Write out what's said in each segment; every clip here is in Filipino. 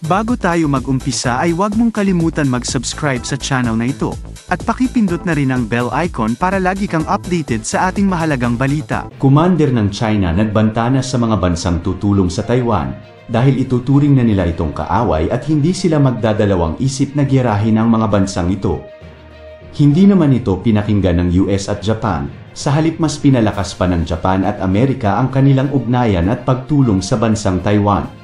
Bago tayo mag-umpisa ay huwag mong kalimutan mag-subscribe sa channel na ito, at pakipindot na rin ang bell icon para lagi kang updated sa ating mahalagang balita. Commander ng China nagbanta na sa mga bansang tutulong sa Taiwan, dahil ituturing na nila itong kaaway at hindi sila magdadalawang isip na giyerahin ang mga bansang ito. Hindi naman ito pinakinggan ng US at Japan, sa halip mas pinalakas pa ng Japan at Amerika ang kanilang ugnayan at pagtulong sa bansang Taiwan.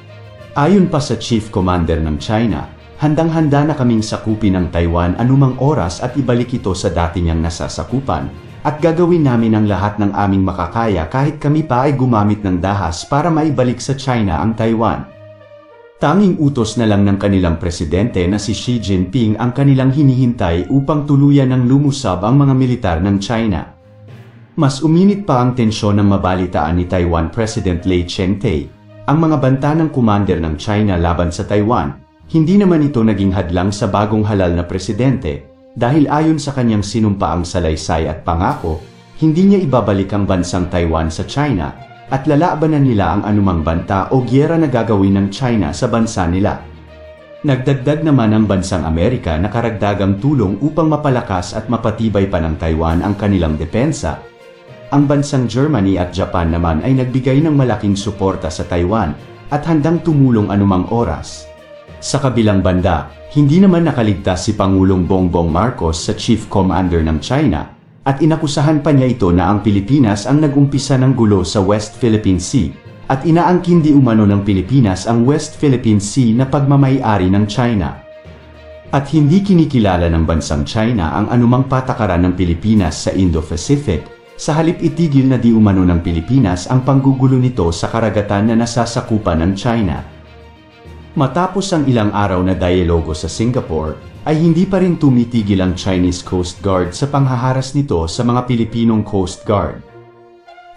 Ayon pa sa Chief Commander ng China, handang-handa na kaming sakupin ang Taiwan anumang oras at ibalik ito sa dati niyang nasasakupan, at gagawin namin ang lahat ng aming makakaya kahit kami pa ay gumamit ng dahas para maibalik sa China ang Taiwan. Tanging utos na lang ng kanilang presidente na si Xi Jinping ang kanilang hinihintay upang tuluyan ng lumusab ang mga militar ng China. Mas uminit pa ang tensyon ng mabalitaan ni Taiwan President Lai Ching-te. Ang mga banta ng commander ng China laban sa Taiwan, hindi naman ito naging hadlang sa bagong halal na presidente, dahil ayon sa kanyang sinumpaang salaysay at pangako, hindi niya ibabalik ang bansang Taiwan sa China, at lalabanan nila ang anumang banta o giyera na gagawin ng China sa bansa nila. Nagdagdag naman ang bansang Amerika na karagdagang tulong upang mapalakas at mapatibay pa ng Taiwan ang kanilang depensa. Ang bansang Germany at Japan naman ay nagbigay ng malaking suporta sa Taiwan at handang tumulong anumang oras. Sa kabilang banda, hindi naman nakaligtas si Pangulong Bongbong Marcos sa Chief Commander ng China at inakusahan pa niya ito na ang Pilipinas ang nag-umpisa ng gulo sa West Philippine Sea at inaangkin di umano ng Pilipinas ang West Philippine Sea na pagmamay-ari ng China. At hindi kinikilala ng bansang China ang anumang patakaran ng Pilipinas sa Indo-Pacific, sa halip itigil na di umano ng Pilipinas ang panggugulo nito sa karagatan na nasasakupan ng China. Matapos ang ilang araw na dialogo sa Singapore, ay hindi pa rin tumitigil ang Chinese Coast Guard sa panghaharas nito sa mga Pilipinong Coast Guard.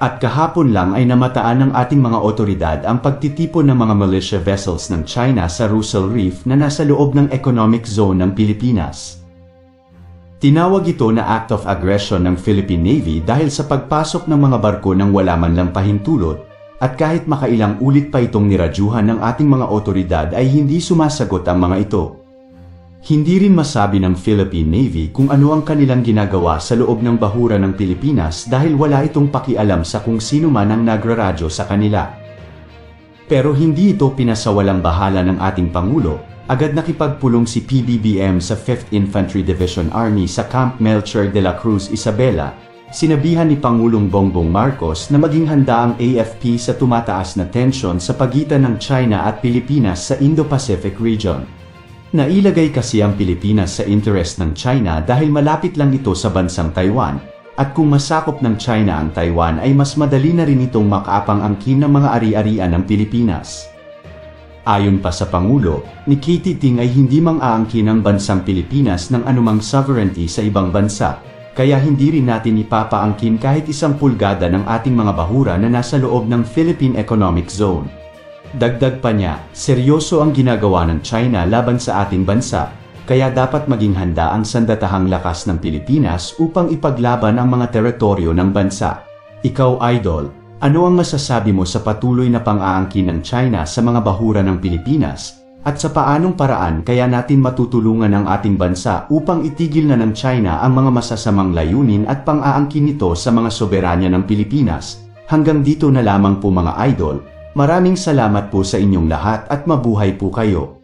At kahapon lang ay namataan ng ating mga otoridad ang pagtitipon ng mga militia vessels ng China sa Russell Reef na nasa loob ng economic zone ng Pilipinas. Tinawag ito na act of aggression ng Philippine Navy dahil sa pagpasok ng mga barko nang wala man lang pahintulot, at kahit makailang ulit pa itong niradyuhan ng ating mga otoridad ay hindi sumasagot ang mga ito. Hindi rin masabi ng Philippine Navy kung ano ang kanilang ginagawa sa loob ng bahura ng Pilipinas dahil wala itong pakialam sa kung sino man ang nagraradyo sa kanila. Pero hindi ito pinasawalang bahala ng ating Pangulo. Agad nakipagpulong si PBBM sa 5th Infantry Division Army sa Camp Melchor de la Cruz, Isabela. Sinabihan ni Pangulong Bongbong Marcos na maging handa ang AFP sa tumataas na tensyon sa pagitan ng China at Pilipinas sa Indo-Pacific region. Nailagay kasi ang Pilipinas sa interest ng China dahil malapit lang ito sa bansang Taiwan, at kung masakop ng China ang Taiwan ay mas madali na rin itong makaapang-angkin ng mga ari-arian ng Pilipinas. Ayon pa sa Pangulo, ni Katie Ting ay hindi mang-aangkin ang bansang Pilipinas ng anumang sovereignty sa ibang bansa, kaya hindi rin natin ipapaangkin kahit 1 pulgada ng ating mga bahura na nasa loob ng Philippine Economic Zone. Dagdag pa niya, seryoso ang ginagawa ng China laban sa ating bansa, kaya dapat maging handa ang sandatahang lakas ng Pilipinas upang ipaglaban ang mga teritoryo ng bansa. Ikaw, Idol, ano ang masasabi mo sa patuloy na pang-aangkin ng China sa mga bahura ng Pilipinas, at sa paanong paraan kaya natin matutulungan ang ating bansa upang itigil na ng China ang mga masasamang layunin at pang-aangkin nito sa mga soberanya ng Pilipinas? Hanggang dito na lamang po mga idol, maraming salamat po sa inyong lahat at mabuhay po kayo.